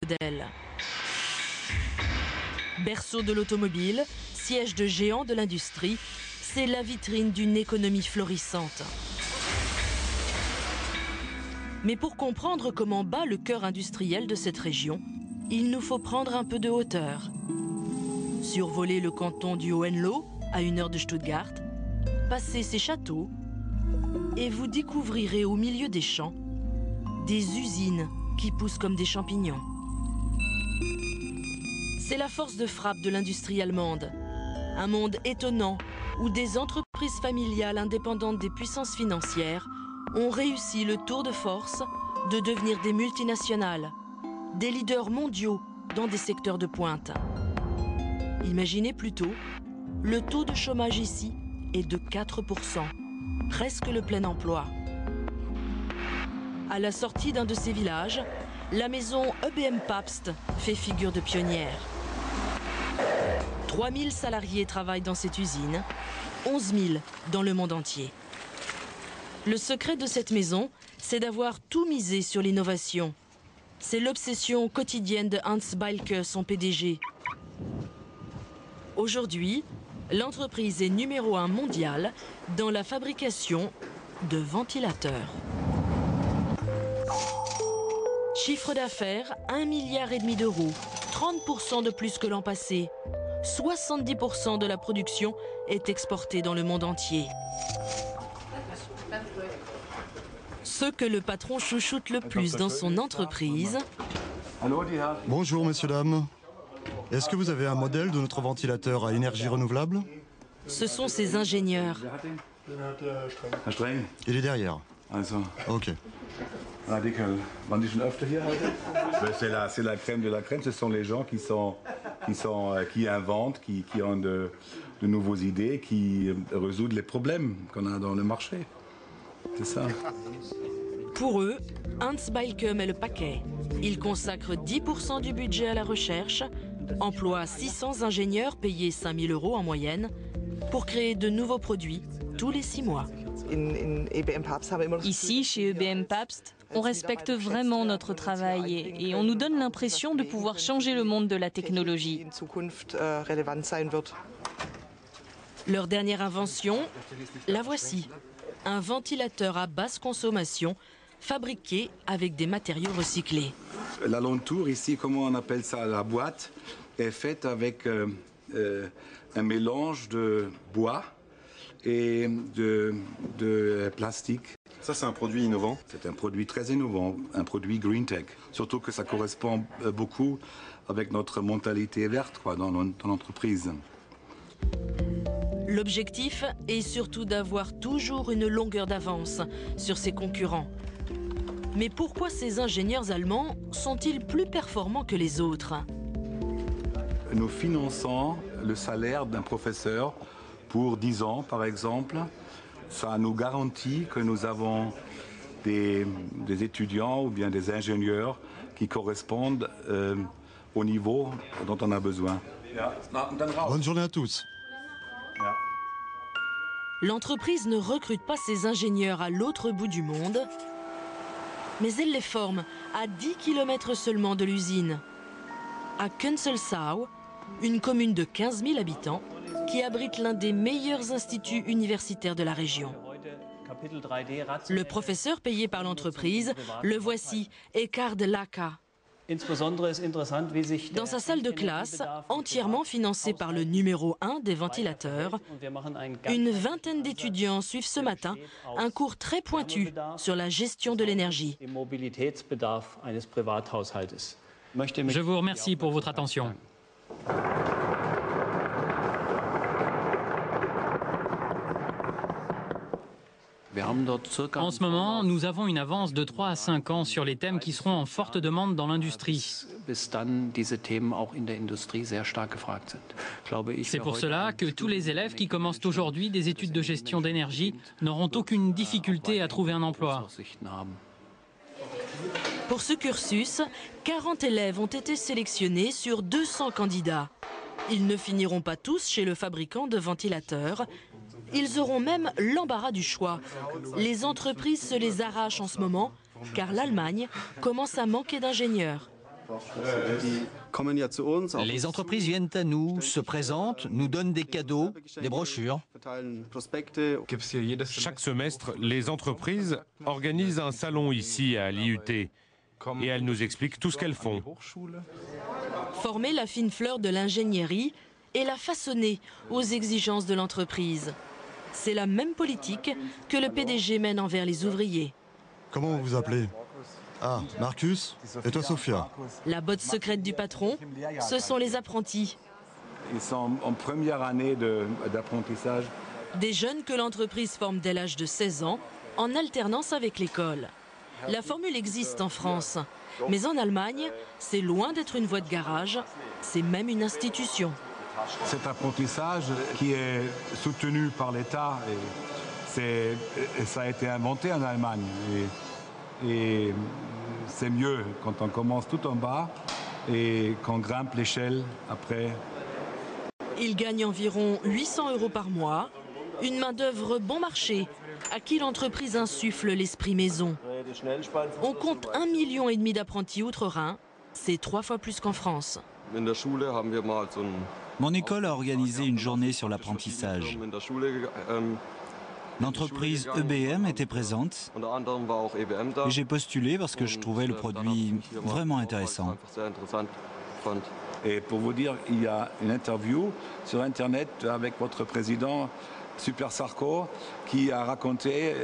modèles. Berceau de l'automobile, siège de géants de l'industrie, c'est la vitrine d'une économie florissante. Mais pour comprendre comment bat le cœur industriel de cette région, il nous faut prendre un peu de hauteur. Survoler le canton du Hohenlohe, à 1 heure de Stuttgart, passer ses châteaux, et vous découvrirez au milieu des champs des usines qui poussent comme des champignons. C'est la force de frappe de l'industrie allemande. Un monde étonnant où des entreprises familiales indépendantes des puissances financières ont réussi le tour de force de devenir des multinationales, des leaders mondiaux dans des secteurs de pointe. Imaginez plutôt, le taux de chômage ici est de 4%, presque le plein emploi. À la sortie d'un de ces villages, la maison EBM Pabst fait figure de pionnière. 3000 salariés travaillent dans cette usine, 11 000 dans le monde entier. Le secret de cette maison, c'est d'avoir tout misé sur l'innovation. C'est l'obsession quotidienne de Hans Beilke, son PDG. Aujourd'hui, l'entreprise est numéro 1 mondiale dans la fabrication de ventilateurs. Chiffre d'affaires, 1,5 milliard d'euros, 30% de plus que l'an passé. 70% de la production est exportée dans le monde entier. Ce que le patron chouchoute le plus dans son entreprise... Bonjour, messieurs, dames. Est-ce que vous avez un modèle de notre ventilateur à énergie renouvelable? Ce sont ses ingénieurs. Il est derrière. Ok. C'est la crème de la crème. Ce sont les gens qui inventent, qui ont de nouveaux idées, qui résolvent les problèmes qu'on a dans le marché. C'est ça. Pour eux, Hans Beilke met le paquet. Il consacre 10% du budget à la recherche, emploie 600 ingénieurs payés 5 000 € en moyenne pour créer de nouveaux produits tous les 6 mois. Ici, chez EBM Pabst, on respecte vraiment notre travail et on nous donne l'impression de pouvoir changer le monde de la technologie. Leur dernière invention, la voici. Un ventilateur à basse consommation, fabriqué avec des matériaux recyclés. L'alentour ici, comment on appelle ça, la boîte, est faite avec un mélange de bois et de plastique. Ça, c'est un produit innovant. C'est un produit très innovant, un produit green tech. Surtout que ça correspond beaucoup avec notre mentalité verte dans l'entreprise. L'objectif est surtout d'avoir toujours une longueur d'avance sur ses concurrents. Mais pourquoi ces ingénieurs allemands sont-ils plus performants que les autres? Nous finançons le salaire d'un professeur pour 10 ans, par exemple. Ça nous garantit que nous avons des étudiants ou bien des ingénieurs qui correspondent au niveau dont on a besoin. Bonne journée à tous. L'entreprise ne recrute pas ses ingénieurs à l'autre bout du monde, mais elle les forme à 10 km seulement de l'usine. À Künzelsau, une commune de 15 000 habitants qui abrite l'un des meilleurs instituts universitaires de la région. Le professeur payé par l'entreprise, le voici, Eckhard Lacker. Dans sa salle de classe, entièrement financée par le numéro 1 des ventilateurs, une vingtaine d'étudiants suivent ce matin un cours très pointu sur la gestion de l'énergie. Je vous remercie pour votre attention. En ce moment, nous avons une avance de 3 à 5 ans sur les thèmes qui seront en forte demande dans l'industrie. C'est pour cela que tous les élèves qui commencent aujourd'hui des études de gestion d'énergie n'auront aucune difficulté à trouver un emploi. Pour ce cursus, 40 élèves ont été sélectionnés sur 200 candidats. Ils ne finiront pas tous chez le fabricant de ventilateurs. Ils auront même l'embarras du choix. Les entreprises se les arrachent en ce moment, car l'Allemagne commence à manquer d'ingénieurs. Les entreprises viennent à nous, se présentent, nous donnent des cadeaux, des brochures. Chaque semestre, les entreprises organisent un salon ici à l'IUT et elles nous expliquent tout ce qu'elles font. Former la fine fleur de l'ingénierie et la façonner aux exigences de l'entreprise. C'est la même politique que le PDG mène envers les ouvriers. Comment vous vous appelez? Ah, Marcus. Et toi, Sophia? La botte secrète du patron, ce sont les apprentis. Ils sont en première année d'apprentissage. Des jeunes que l'entreprise forme dès l'âge de 16 ans, en alternance avec l'école. La formule existe en France, mais en Allemagne, c'est loin d'être une voie de garage, c'est même une institution. Cet apprentissage qui est soutenu par l'État, ça a été inventé en Allemagne. Et c'est mieux quand on commence tout en bas et qu'on grimpe l'échelle après. Il gagne environ 800 € par mois, une main-d'œuvre bon marché, à qui l'entreprise insuffle l'esprit maison. On compte 1,5 million d'apprentis outre-Rhin, c'est 3 fois plus qu'en France. Mon école a organisé une journée sur l'apprentissage. L'entreprise EBM était présente et j'ai postulé parce que je trouvais le produit vraiment intéressant. Et pour vous dire, il y a une interview sur Internet avec votre président Super Sarko qui a raconté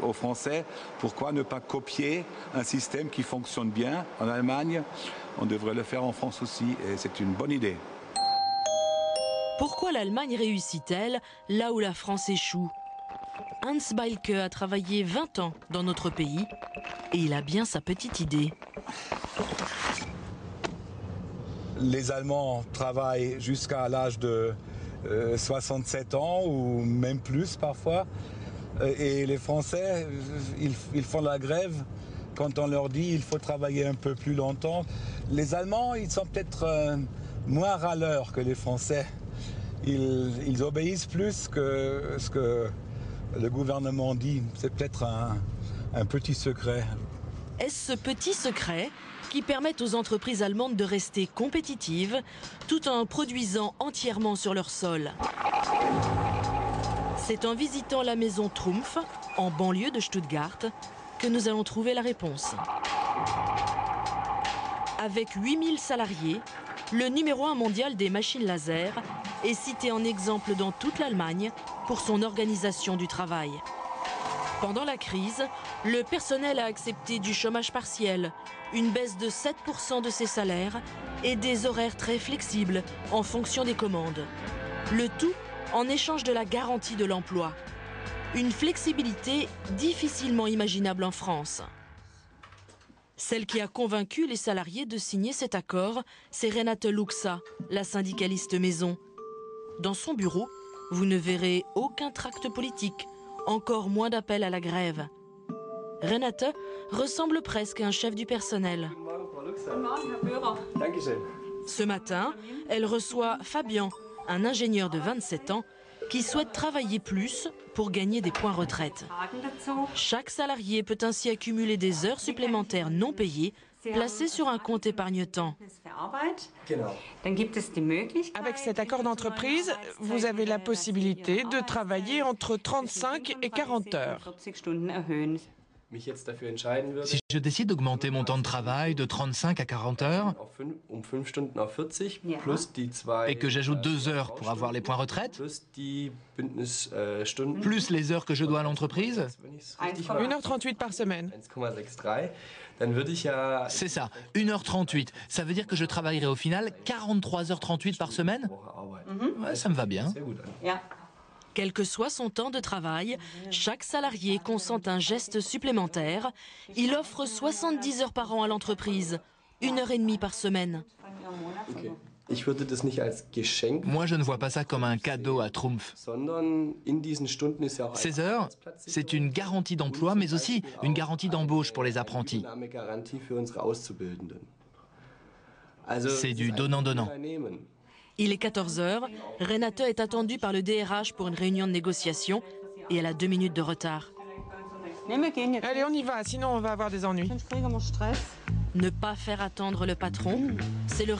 aux Français pourquoi ne pas copier un système qui fonctionne bien en Allemagne. On devrait le faire en France aussi et c'est une bonne idée. Pourquoi l'Allemagne réussit-elle là où la France échoue? Hans Beilke a travaillé 20 ans dans notre pays et il a bien sa petite idée. Les Allemands travaillent jusqu'à l'âge de 67 ans ou même plus parfois. Et les Français, ils font la grève quand on leur dit qu'il faut travailler un peu plus longtemps. Les Allemands, ils sont peut-être moins râleurs que les Français. Ils obéissent plus que ce que le gouvernement dit. C'est peut-être un petit secret. Est-ce ce petit secret qui permet aux entreprises allemandes de rester compétitives tout en produisant entièrement sur leur sol? C'est en visitant la maison Trumpf, en banlieue de Stuttgart, que nous allons trouver la réponse. Avec 8000 salariés, le numéro 1 mondial des machines laser est cité en exemple dans toute l'Allemagne pour son organisation du travail. Pendant la crise, le personnel a accepté du chômage partiel, une baisse de 7% de ses salaires et des horaires très flexibles en fonction des commandes. Le tout en échange de la garantie de l'emploi. Une flexibilité difficilement imaginable en France. Celle qui a convaincu les salariés de signer cet accord, c'est Renate Luxa, la syndicaliste maison. Dans son bureau, vous ne verrez aucun tract politique, encore moins d'appel à la grève. Renate ressemble presque à un chef du personnel. Ce matin, elle reçoit Fabien, un ingénieur de 27 ans, qui souhaite travailler plus pour gagner des points retraite. Chaque salarié peut ainsi accumuler des heures supplémentaires non payées, placées sur un compte épargne-temps. Avec cet accord d'entreprise, vous avez la possibilité de travailler entre 35 et 40 heures. Si je décide d'augmenter mon temps de travail de 35 à 40 heures et que j'ajoute 2 heures pour avoir les points retraite, plus les heures que je dois à l'entreprise, 1h38 par semaine. C'est ça, 1h38. Ça veut dire que je travaillerai au final 43h38 par semaine? Ouais, ça me va bien. Quel que soit son temps de travail, chaque salarié consent un geste supplémentaire. Il offre 70 heures par an à l'entreprise, 1h30 par semaine. Moi, je ne vois pas ça comme un cadeau à Trumpf. Ces heures, c'est une garantie d'emploi, mais aussi une garantie d'embauche pour les apprentis. C'est du donnant-donnant. Il est 14h, Renate est attendue par le DRH pour une réunion de négociation et elle a 2 minutes de retard. Allez, on y va, sinon on va avoir des ennuis. Ne pas faire attendre le patron, c'est le